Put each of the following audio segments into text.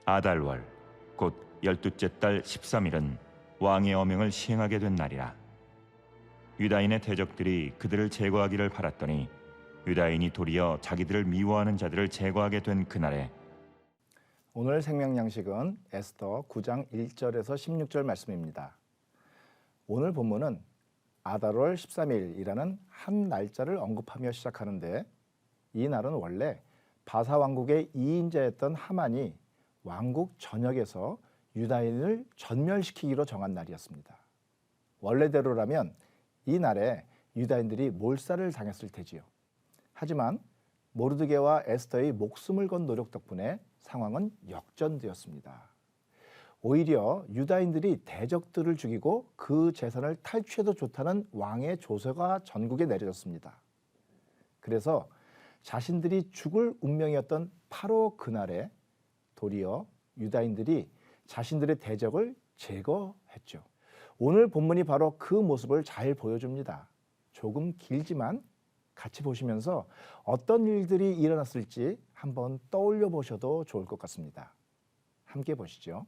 아달월 곧 12째 달 13일은 왕의 어명을 시행하게 된 날이라. 유다인의 대적들이 그들을 제거하기를 바랐더니 유다인이 도리어 자기들을 미워하는 자들을 제거하게 된 그날에. 오늘 생명양식은 에스더 9장 1절에서 16절 말씀입니다. 오늘 본문은 아달월 13일이라는 한 날짜를 언급하며 시작하는데, 이 날은 원래 바사 왕국의 2인자였던 하만이 왕국 전역에서 유다인을 전멸시키기로 정한 날이었습니다. 원래대로라면 이 날에 유다인들이 몰살을 당했을 테지요. 하지만 모르드게와 에스더의 목숨을 건 노력 덕분에 상황은 역전되었습니다. 오히려 유다인들이 대적들을 죽이고 그 재산을 탈취해도 좋다는 왕의 조서가 전국에 내려졌습니다. 그래서 자신들이 죽을 운명이었던 바로 그날에 도리어 유다인들이 자신들의 대적을 제거했죠. 오늘 본문이 바로 그 모습을 잘 보여줍니다. 조금 길지만 같이 보시면서 어떤 일들이 일어났을지 한번 떠올려 보셔도 좋을 것 같습니다. 함께 보시죠.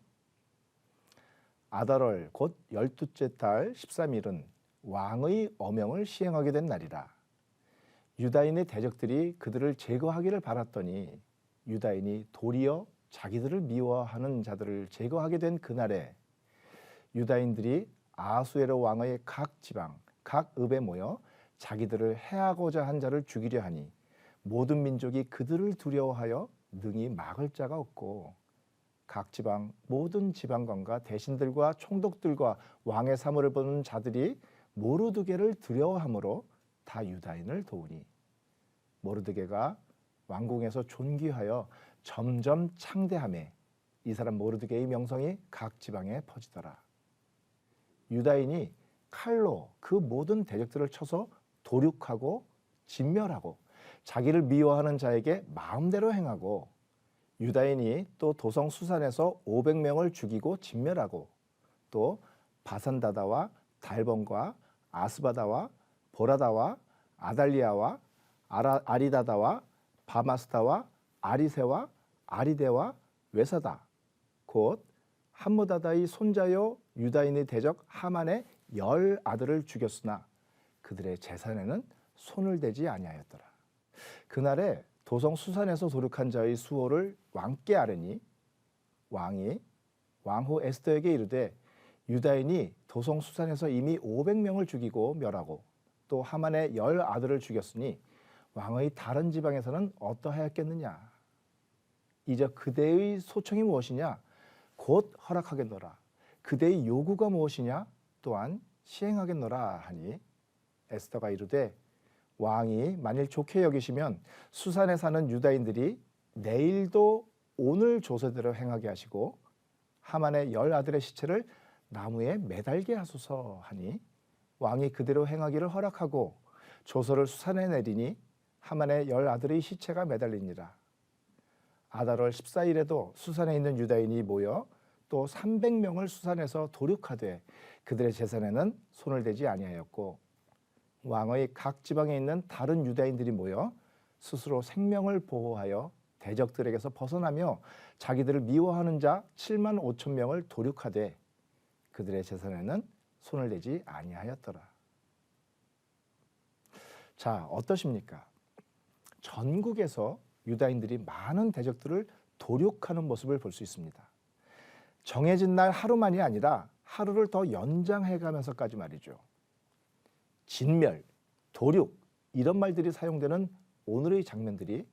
아달월 곧 12째 달 13일은 왕의 어명을 시행하게 된 날이라. 유다인의 대적들이 그들을 제거하기를 바랐더니 유다인이 도리어 자기들을 미워하는 자들을 제거하게 된 그날에 유다인들이 아하수에로 왕의 각 지방, 각 읍에 모여 자기들을 해하고자 한 자를 죽이려 하니 모든 민족이 그들을 두려워하여 능히 막을 자가 없고 각 지방 모든 지방관과 대신들과 총독들과 왕의 사물을 보는 자들이 모르드게를 두려워하므로 다 유다인을 도우니 모르드게가 왕궁에서 존귀하여 점점 창대하매 이 사람 모르드게의 명성이 각 지방에 퍼지더라. 유다인이 칼로 그 모든 대적들을 쳐서 도륙하고 진멸하고 자기를 미워하는 자에게 마음대로 행하고 유다인이 또 도성 수산에서 500명을 죽이고 진멸하고 또 바산다다와 달본과 아스바다와 보라다와 아달리아와 아리다다와 바마스다와 아리세와 아리데와 외사다 곧 함무다다의 손자요 유다인의 대적 하만의 10 아들을 죽였으나 그들의 재산에는 손을 대지 아니하였더라. 그날에 도성 수산에서 도륙한 자의 수호를 왕께 아뢰니 왕이 왕후 에스더에게 이르되 유다인이 도성 수산에서 이미 500명을 죽이고 멸하고 또 하만의 10 아들을 죽였으니 왕의 다른 지방에서는 어떠하였겠느냐. 이제 그대의 소청이 무엇이냐 곧 허락하겠노라. 그대의 요구가 무엇이냐 또한 시행하겠노라 하니 에스더가 이르되 왕이 만일 좋게 여기시면 수산에 사는 유다인들이 내일도 오늘 조서대로 행하게 하시고 하만의 10 아들의 시체를 나무에 매달게 하소서 하니 왕이 그대로 행하기를 허락하고 조서를 수산에 내리니 하만의 10 아들의 시체가 매달리니라. 아달월 14일에도 수산에 있는 유다인이 모여 또 300명을 수산에서 도륙하되 그들의 재산에는 손을 대지 아니하였고 왕의 각 지방에 있는 다른 유다인들이 모여 스스로 생명을 보호하여 대적들에게서 벗어나며 자기들을 미워하는 자 7만 5천 명을 도륙하되 그들의 재산에는 손을 대지 아니하였더라. 자, 어떠십니까? 전국에서 유다인들이 많은 대적들을 도륙하는 모습을 볼 수 있습니다. 정해진 날 하루만이 아니라 하루를 더 연장해 가면서까지 말이죠. 진멸, 도륙 이런 말들이 사용되는 오늘의 장면들이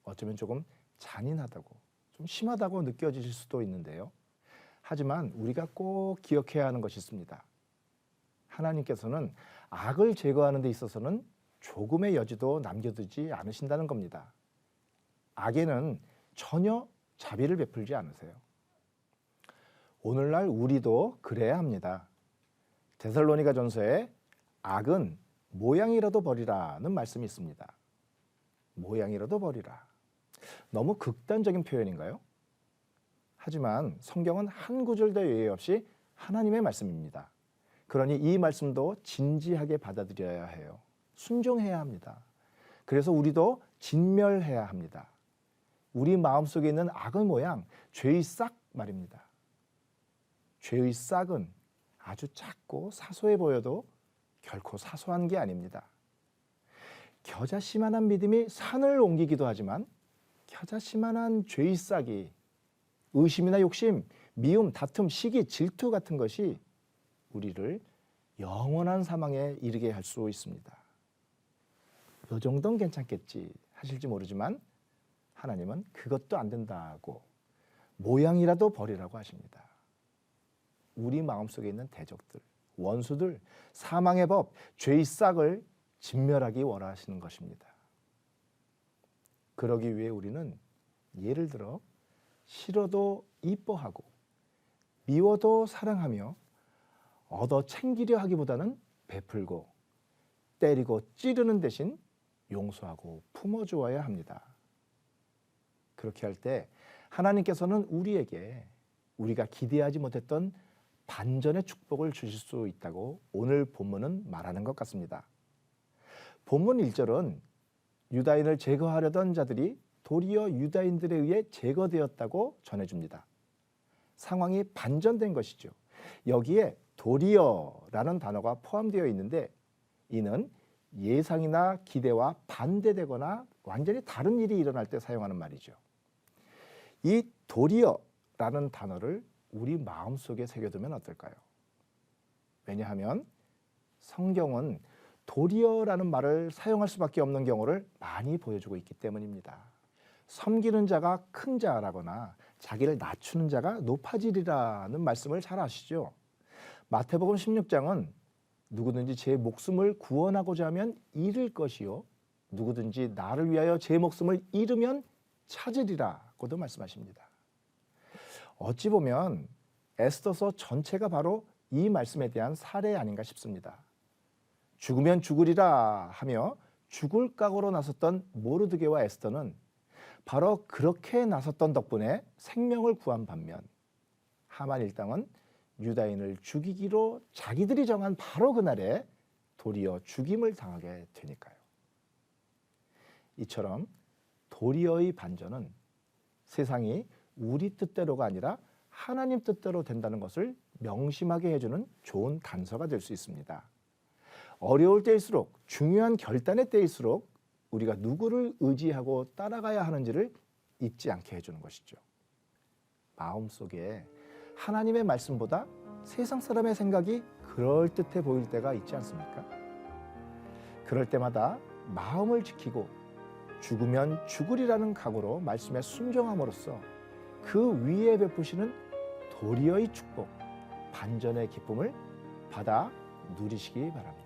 어쩌면 조금 잔인하다고 좀 심하다고 느껴지실 수도 있는데요. 하지만 우리가 꼭 기억해야 하는 것이 있습니다. 하나님께서는 악을 제거하는 데 있어서는 조금의 여지도 남겨두지 않으신다는 겁니다. 악에는 전혀 자비를 베풀지 않으세요. 오늘날 우리도 그래야 합니다. 데살로니가 전서에 악은 모양이라도 버리라는 말씀이 있습니다. 모양이라도 버리라. 너무 극단적인 표현인가요? 하지만 성경은 한 구절도 예외 없이 하나님의 말씀입니다. 그러니 이 말씀도 진지하게 받아들여야 해요. 순종해야 합니다. 그래서 우리도 진멸해야 합니다. 우리 마음속에 있는 악의 모양, 죄의 싹 말입니다. 죄의 싹은 아주 작고 사소해 보여도 결코 사소한 게 아닙니다. 겨자씨만한 믿음이 산을 옮기기도 하지만 겨자씨만한 죄의 싹이 의심이나 욕심, 미움, 다툼, 시기, 질투 같은 것이 우리를 영원한 사망에 이르게 할 수 있습니다. 이 정도는 괜찮겠지 하실지 모르지만 하나님은 그것도 안 된다고 모양이라도 버리라고 하십니다. 우리 마음속에 있는 대적들, 원수들, 사망의 법, 죄의 싹을 진멸하기 원하시는 것입니다. 그러기 위해 우리는 예를 들어 싫어도 이뻐하고 미워도 사랑하며 얻어 챙기려 하기보다는 베풀고 때리고 찌르는 대신 용서하고 품어주어야 합니다. 그렇게 할 때 하나님께서는 우리에게 우리가 기대하지 못했던 반전의 축복을 주실 수 있다고 오늘 본문은 말하는 것 같습니다. 본문 1절은 유다인을 제거하려던 자들이 도리어 유다인들에 의해 제거되었다고 전해줍니다. 상황이 반전된 것이죠. 여기에 도리어라는 단어가 포함되어 있는데 이는 예상이나 기대와 반대되거나 완전히 다른 일이 일어날 때 사용하는 말이죠. 이 도리어라는 단어를 우리 마음속에 새겨두면 어떨까요? 왜냐하면 성경은 도리어라는 말을 사용할 수밖에 없는 경우를 많이 보여주고 있기 때문입니다. 섬기는 자가 큰 자라거나 자기를 낮추는 자가 높아지리라는 말씀을 잘 아시죠? 마태복음 16장은 누구든지 제 목숨을 구원하고자 하면 잃을 것이요 누구든지 나를 위하여 제 목숨을 잃으면 찾으리라고도 말씀하십니다. 어찌 보면 에스더서 전체가 바로 이 말씀에 대한 사례 아닌가 싶습니다. 죽으면 죽으리라 하며 죽을 각오로 나섰던 모르드게와 에스더는 바로 그렇게 나섰던 덕분에 생명을 구한 반면 하만 일당은 유다인을 죽이기로 자기들이 정한 바로 그날에 도리어 죽임을 당하게 되니까요. 이처럼 도리어의 반전은 세상이 우리 뜻대로가 아니라 하나님 뜻대로 된다는 것을 명심하게 해주는 좋은 단서가 될 수 있습니다. 어려울 때일수록 중요한 결단의 때일수록 우리가 누구를 의지하고 따라가야 하는지를 잊지 않게 해주는 것이죠. 마음속에 하나님의 말씀보다 세상 사람의 생각이 그럴듯해 보일 때가 있지 않습니까? 그럴 때마다 마음을 지키고 죽으면 죽으리라는 각오로 말씀에 순종함으로써 그 위에 베푸시는 도리어의 축복, 반전의 기쁨을 받아 누리시기 바랍니다.